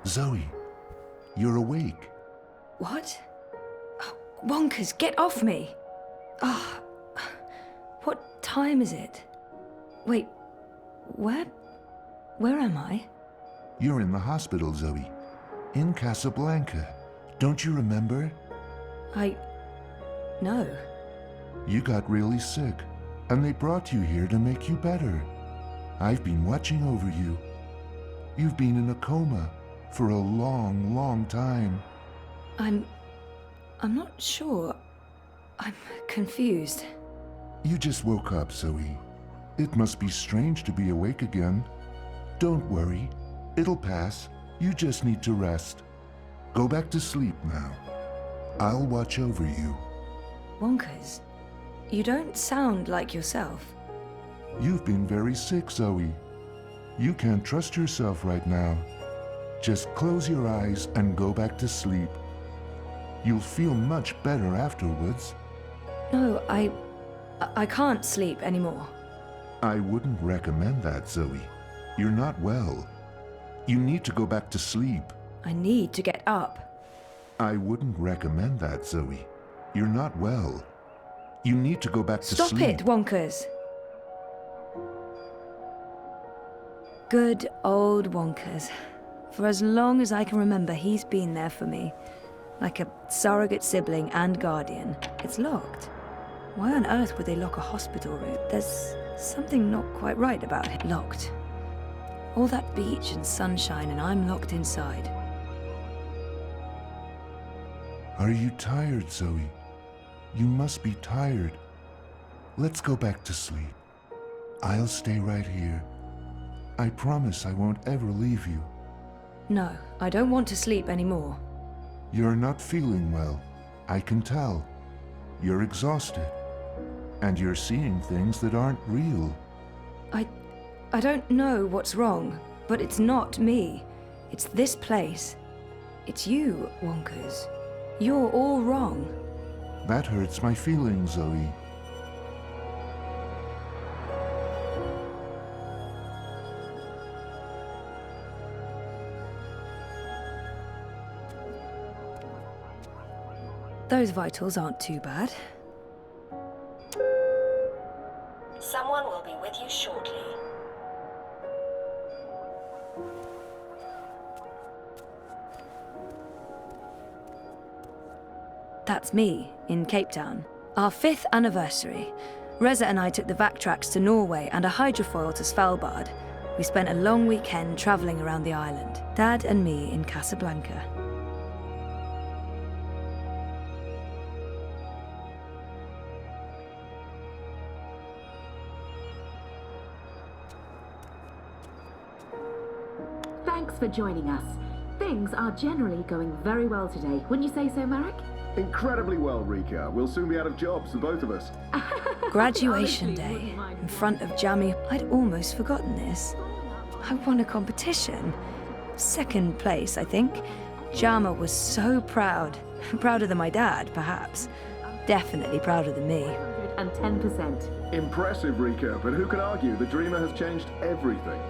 Zoe, you're awake. What? Oh, Wonkers, get off me! Ah, what time is it? Wait, where am I? You're in the hospital, Zoe. In Casablanca. Don't you remember? No. You got really sick, and they brought you here to make you better. I've been watching over you. You've been in a coma for a long, long time. I'm not sure. I'm confused. You just woke up, Zoe. It must be strange to be awake again. Don't worry. It'll pass. You just need to rest. Go back to sleep now. I'll watch over you. Wonkers, you don't sound like yourself. You've been very sick, Zoe. You can't trust yourself right now. Just close your eyes and go back to sleep. You'll feel much better afterwards. No, I can't sleep anymore. I wouldn't recommend that, Zoe. You're not well. You need to go back to sleep. I need to get up. I wouldn't recommend that, Zoe. You're not well. You need to go back to sleep. Stop it, Wonkers. Good old Wonkers. For as long as I can remember, he's been there for me. Like a surrogate sibling and guardian. It's locked. Why on earth would they lock a hospital room? There's something not quite right about it. Locked. All that beach and sunshine, and I'm locked inside. Are you tired, Zoe? You must be tired. Let's go back to sleep. I'll stay right here. I promise I won't ever leave you. No, I don't want to sleep anymore. You're not feeling well. I can tell. You're exhausted. And you're seeing things that aren't real. I don't know what's wrong, but it's not me. It's this place. It's you, Wonkers. You're all wrong. That hurts my feelings, Zoe. Those vitals aren't too bad. Someone will be with you shortly. That's me, in Cape Town. Our 5th anniversary. Reza and I took the vac tracks to Norway and a hydrofoil to Svalbard. We spent a long weekend traveling around the island, Dad and me in Casablanca. Thanks for joining us. Things are generally going very well today. Wouldn't you say so, Marek? Incredibly well, Rika. We'll soon be out of jobs, the both of us. Graduation Honestly, day, wouldn't mind in front of Jamie. I'd almost forgotten this. I won a competition. Second place, I think. Jama was so proud. Prouder than my dad, perhaps. Definitely prouder than me. 110%. Impressive, Rika, but who can argue? The Dreamer has changed everything.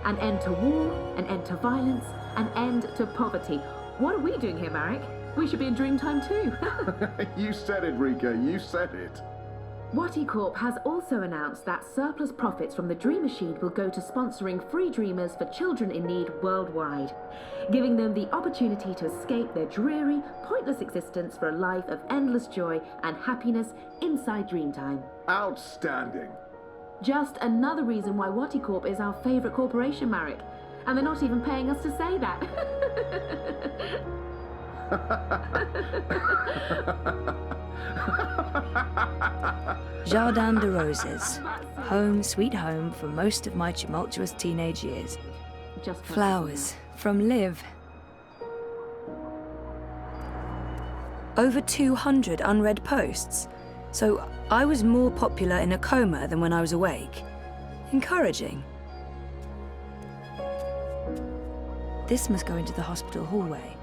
An end to war, an end to violence, an end to poverty. What are we doing here, Marek? We should be in Dreamtime too. You said it, Rika, you said it. Watty Corp has also announced that surplus profits from the Dream Machine will go to sponsoring free dreamers for children in need worldwide, giving them the opportunity to escape their dreary, pointless existence for a life of endless joy and happiness inside Dreamtime. Outstanding. Just another reason why Watty Corp is our favourite corporation, Marek. And they're not even paying us to say that. Jardin de Roses. Home, sweet home for most of my tumultuous teenage years. Just Flowers from Liv. Over 200 unread posts. So I was more popular in a coma than when I was awake. Encouraging. This must go into the hospital hallway.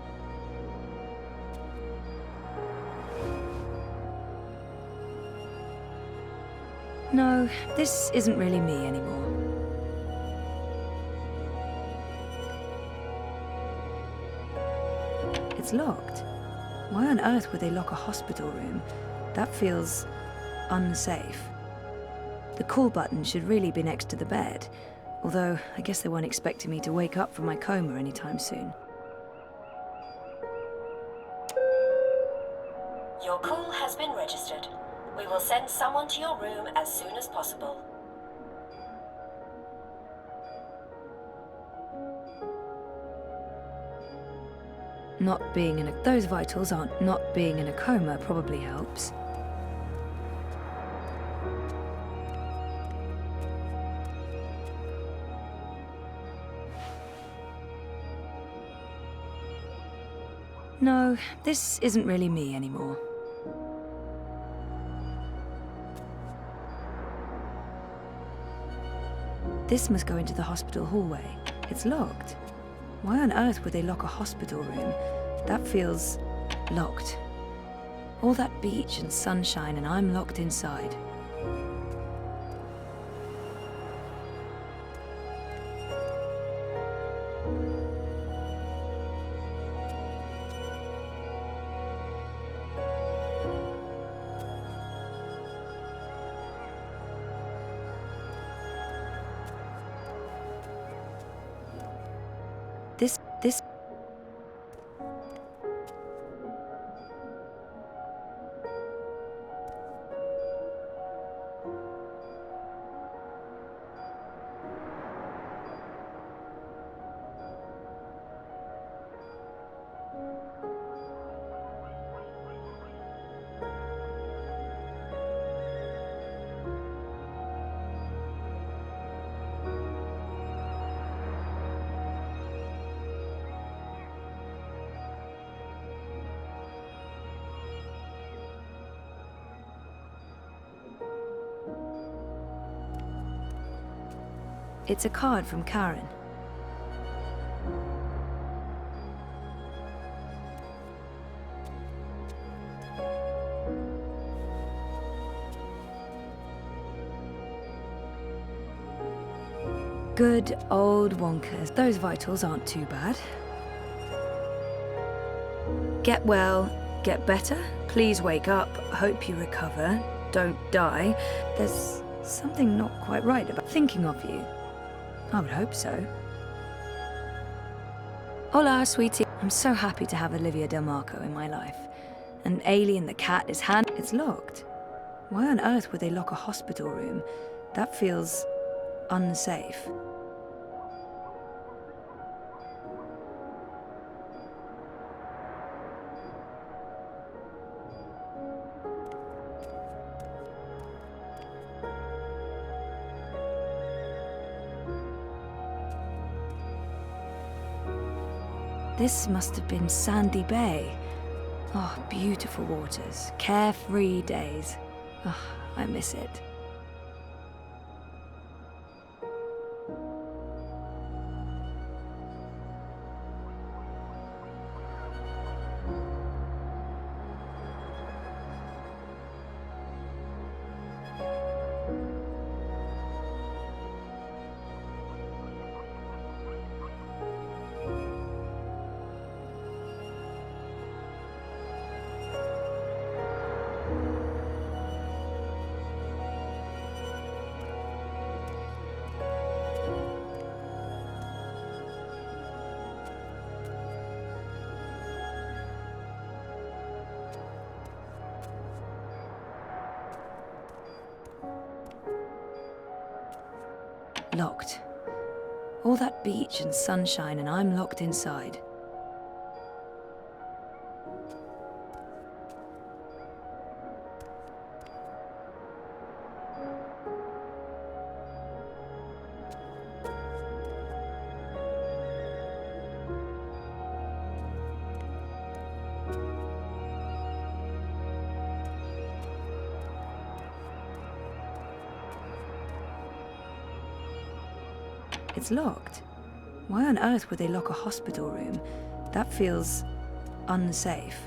No, this isn't really me anymore. It's locked. Why on earth would they lock a hospital room? That feels unsafe. The call button should really be next to the bed, although I guess they weren't expecting me to wake up from my coma anytime soon. Your call has been registered. We will send someone to your room as soon as possible. Not being in a... Those vitals aren't... Not being in a coma probably helps. No, this isn't really me anymore. This must go into the hospital hallway. It's locked. Why on earth would they lock a hospital room? That feels locked. All that beach and sunshine, and I'm locked inside. This... It's a card from Karen. Good old Wonkers. Those vitals aren't too bad. Get well, get better. Please wake up. Hope you recover. Don't die. There's something not quite right about thinking of you. I would hope so. Hola, sweetie. I'm so happy to have Olivia Del Marco in my life. And Alien the cat is It's locked. Why on earth would they lock a hospital room? That feels unsafe. This must have been Sandy Bay. Oh, beautiful waters, carefree days. Oh, I miss it. Locked. All that beach and sunshine, and I'm locked inside. It's locked. Why on earth would they lock a hospital room? That feels unsafe.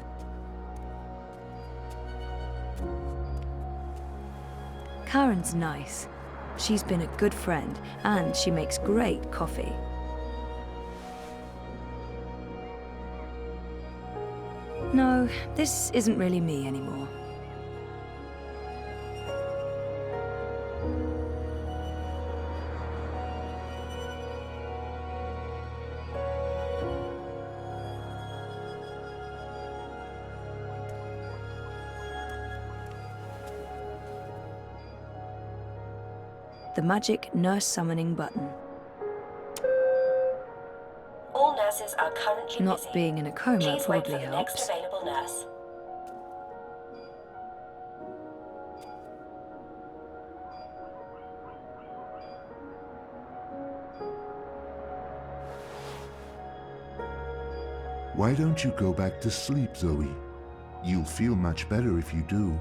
Karen's nice. She's been a good friend, and she makes great coffee. No, this isn't really me anymore. The magic nurse summoning button. All nurses are currently Not busy. being in a coma Please wait probably for the next helps. available nurse. Why don't you go back to sleep, Zoe? You'll feel much better if you do.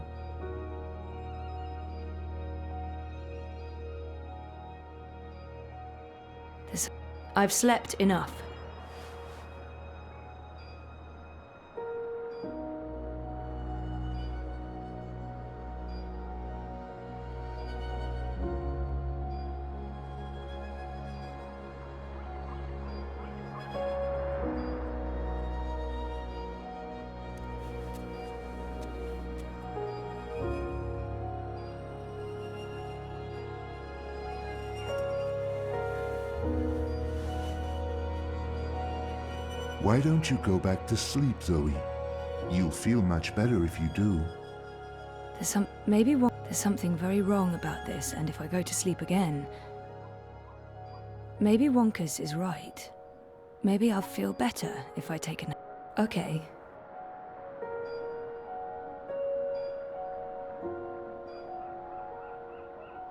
I've slept enough. Why don't you go back to sleep, Zoe? You'll feel much better if you do. There's something very wrong about this, and if I go to sleep again, maybe Wonkers is right. Maybe I'll feel better if I take a nap. Okay.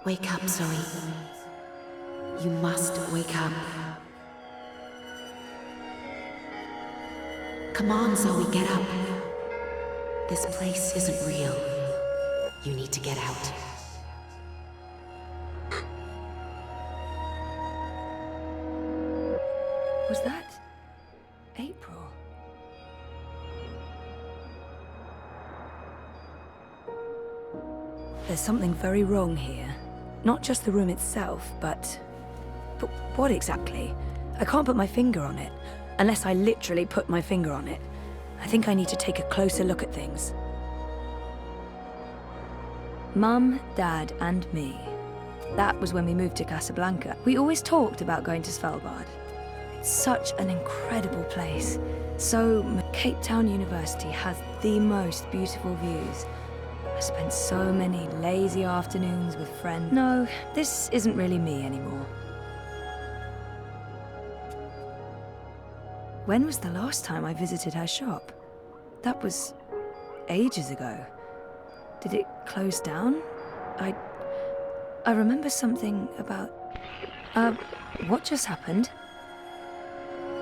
Wake up, Zoe. You must wake up. Come on, Zoe, get up. This place isn't real. You need to get out. Was that April? There's something very wrong here. Not just the room itself, but what exactly? I can't put my finger on it. Unless I literally put my finger on it. I think I need to take a closer look at things. Mum, Dad, and me. That was when we moved to Casablanca. We always talked about going to Svalbard. It's such an incredible place. Cape Town University has the most beautiful views. I spent so many lazy afternoons with friends. No, this isn't really me anymore. When was the last time I visited her shop? That was ages ago. Did it close down? I remember something about... what just happened?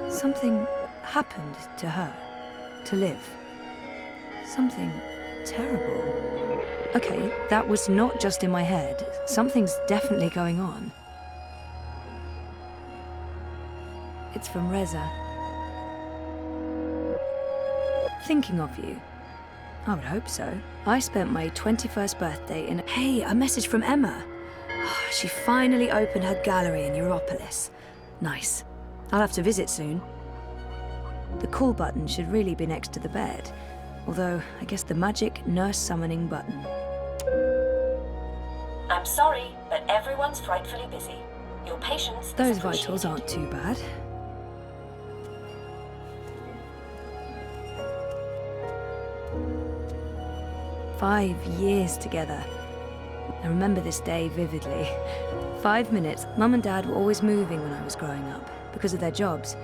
Something happened to her, to Liv. Something terrible. Okay, that was not just in my head. Something's definitely going on. It's from Reza. Thinking of you. I would hope so. I spent my 21st birthday in... Hey, a message from Emma. She finally opened her gallery in Europolis. Nice. I'll have to visit soon. The call button should really be next to the bed. Although, I guess the magic nurse summoning button. I'm sorry, but everyone's frightfully busy. Your patience is Those appreciated. vitals aren't too bad. "5 years together. I remember this day vividly. 5 minutes. Mum and Dad were always moving when I was growing up, because of their jobs.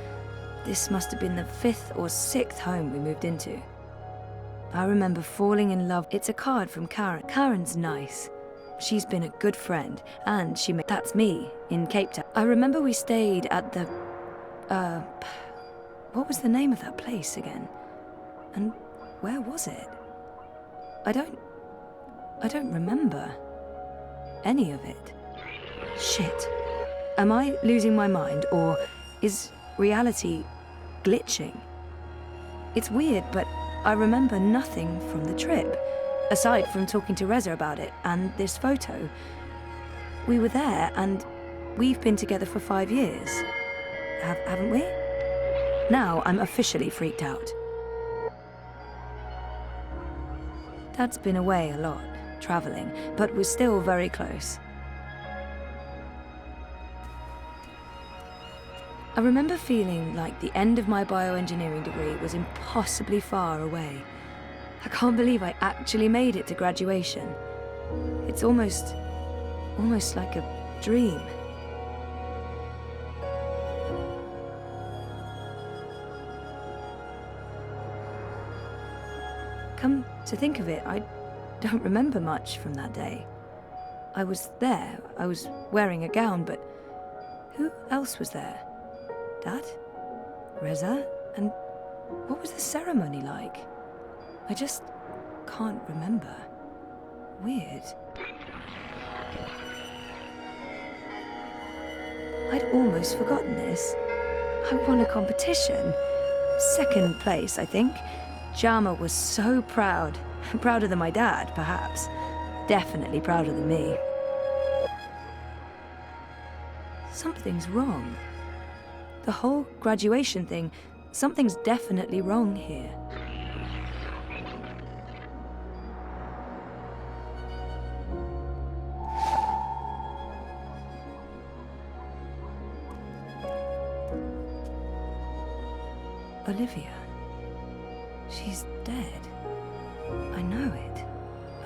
This must have been the 5th or 6th home we moved into. I remember falling in love. It's a card from Karen. Karen's nice. She's been a good friend, and she made... That's me, in Cape Town. I remember we stayed at the... what was the name of that place again? And where was it? I don't remember any of it. Shit. Am I losing my mind, or is reality glitching? It's weird, but I remember nothing from the trip, aside from talking to Reza about it and this photo. We were there, and we've been together for 5 years. Haven't we? Now I'm officially freaked out. Dad's been away a lot, traveling, but we're still very close. I remember feeling like the end of my bioengineering degree was impossibly far away. I can't believe I actually made it to graduation. It's almost like a dream. Come to think of it, I don't remember much from that day. I was there, I was wearing a gown, but who else was there? Dad? Reza? And what was the ceremony like? I just can't remember. Weird. I'd almost forgotten this. I won a competition. 2nd place, I think. Jama was so proud. Prouder than my dad, perhaps. Definitely prouder than me. Something's wrong. The whole graduation thing, something's definitely wrong here. Olivia. She's dead. I know it.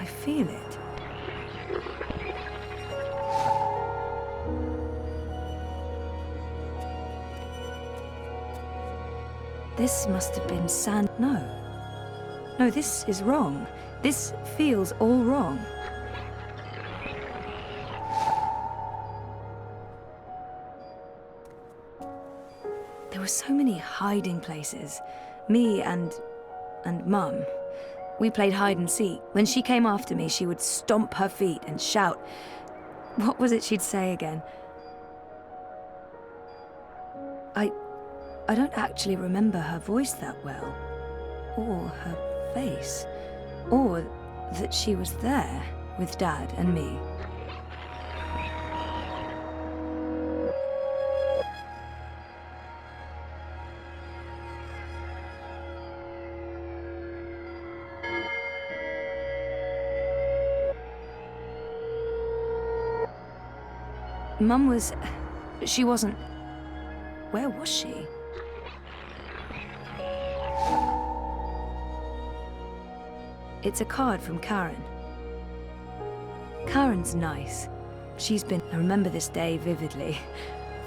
I feel it. This must have been sand. No. No, this is wrong. This feels all wrong. There were so many hiding places. Me and Mum. We played hide and seek. When she came after me, she would stomp her feet and shout. What was it she'd say again? I don't actually remember her voice that well, or her face, or that she was there with Dad and me. Mum was... she wasn't... Where was she? It's a card from Karen. Karen's nice. She's been... I remember this day vividly.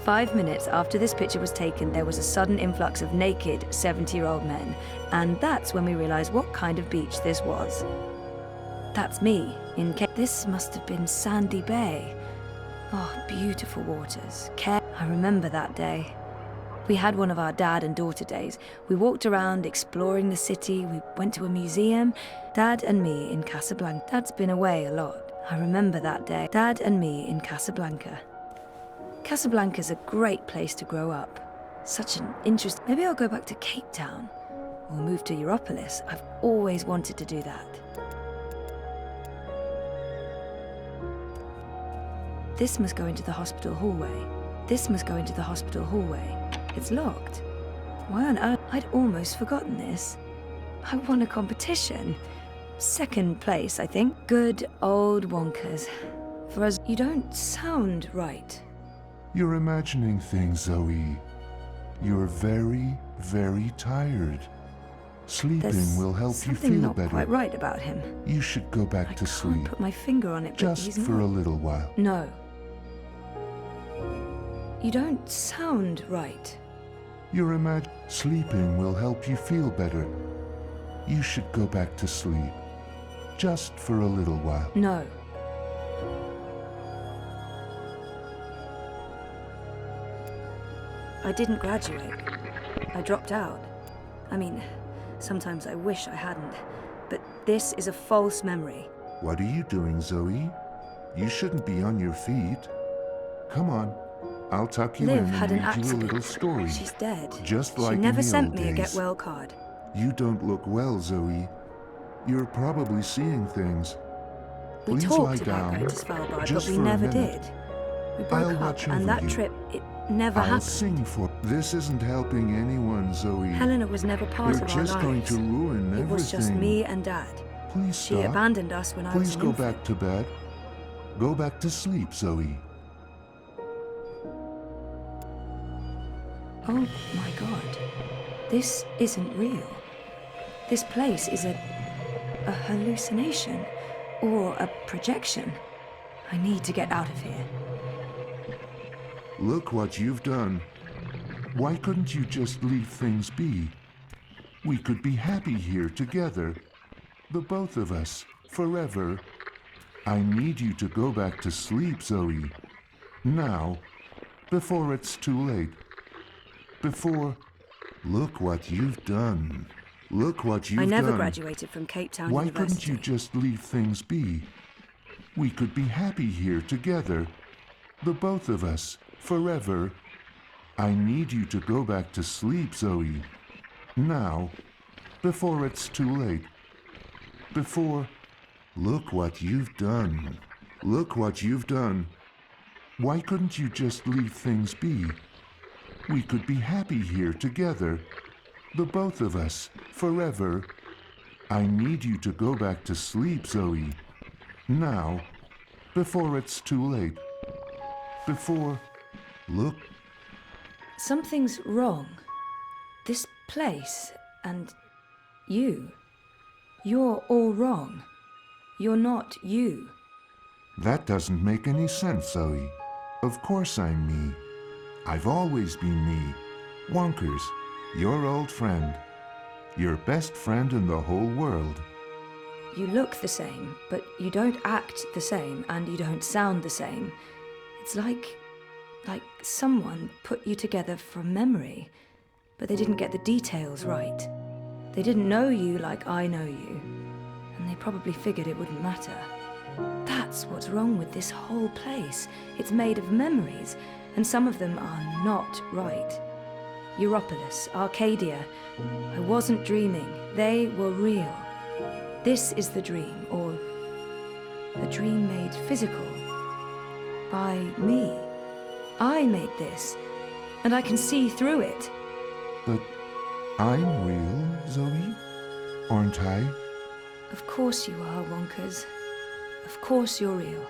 5 minutes after this picture was taken, there was a sudden influx of naked 70-year-old men. And that's when we realized what kind of beach this was. That's me, in Cape... This must have been Sandy Bay. Oh, beautiful waters. I remember that day. We had one of our dad and daughter days. We walked around exploring the city. We went to a museum. Dad and me in Casablanca. Dad's been away a lot. I remember that day. Dad and me in Casablanca. Casablanca's a great place to grow up. Such an interest. Maybe I'll go back to Cape Town or move to Europolis. I've always wanted to do that. This must go into the hospital hallway. This must go into the hospital hallway. It's locked. Why on earth? I'd almost forgotten this. I won a competition. Second place, I think. Good old Wonkers. For us, you don't sound right. You're imagining things, Zoe. You're very, very tired. Sleeping There's will help you something feel not better. quite right about him. You should go back I to can't sleep. put my finger on it, but Just he's for not. a little while. No. You don't sound right. Sleeping will help you feel better. You should go back to sleep. Just for a little while. No. I didn't graduate. I dropped out. I mean, sometimes I wish I hadn't. But this is a false memory. What are you doing, Zoe? You shouldn't be on your feet. Come on. I'll tuck you Liv in had and an read you a accident. little story. She's dead. Just like she never in the sent old me a get days. well card. You don't look well, Zoe. You're probably seeing things. We Please talked lie about down. going to Svalbard, Just but we for a never minute. did. We I'll broke up, watch over and that you. trip, it never I'll happened. sing for. This isn't helping anyone, Zoe. Helena was never part You're of our just going lives. to ruin It everything. was just me and Dad. Please She stop. abandoned us when I was Please an go infant. back to bed. Go back to sleep, Zoe. Oh my God. This isn't real. This place is a hallucination or a projection. I need to get out of here. Look what you've done. Why couldn't you just leave things be? We could be happy here together. The both of us, forever. I need you to go back to sleep, Zoe. Now, before it's too late. Before... Look what you've done. Look what you've I done. never graduated from Cape Town Why University. couldn't you just leave things be? We could be happy here together. The both of us, forever. I need you to go back to sleep, Zoe. Now, before it's too late. Before... Look what you've done. Look what you've done. Why couldn't you just leave things be? We could be happy here together. The both of us, forever. I need you to go back to sleep, Zoe. Now, before it's too late. Before... Look... Something's wrong. This place and you. You're all wrong. You're not you. That doesn't make any sense, Zoe. Of course I'm me. I've always been me. Wonkers, your old friend. Your best friend in the whole world. You look the same, but you don't act the same, and you don't sound the same. It's like someone put you together from memory, but they didn't get the details right. They didn't know you like I know you, and they probably figured it wouldn't matter. That's what's wrong with this whole place. It's made of memories, and some of them are not right. Europolis, Arcadia. I wasn't dreaming. They were real. This is the dream, or a dream made physical by me. I made this, and I can see through it. But I'm real, Zoe? Aren't I? Of course you are, Wonkers. Of course you're real.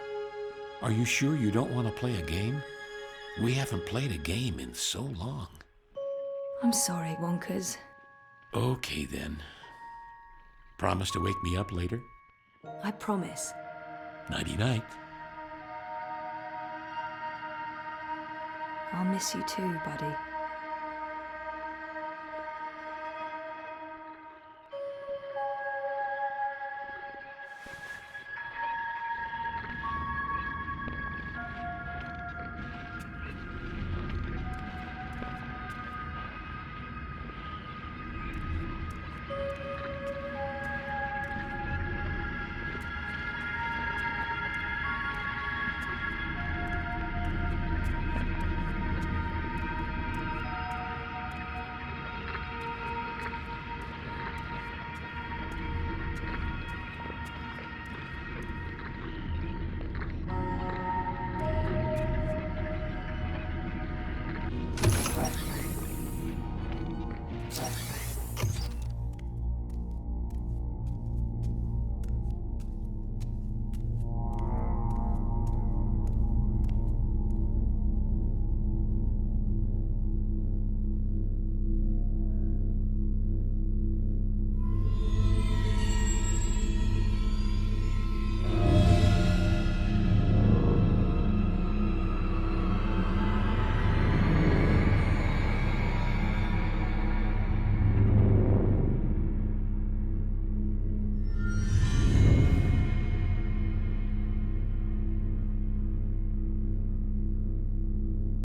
Are you sure you don't want to play a game? We haven't played a game in so long. I'm sorry, Wonkers. Okay, then. Promise to wake me up later? I promise. Nighty-night. I'll miss you too, buddy.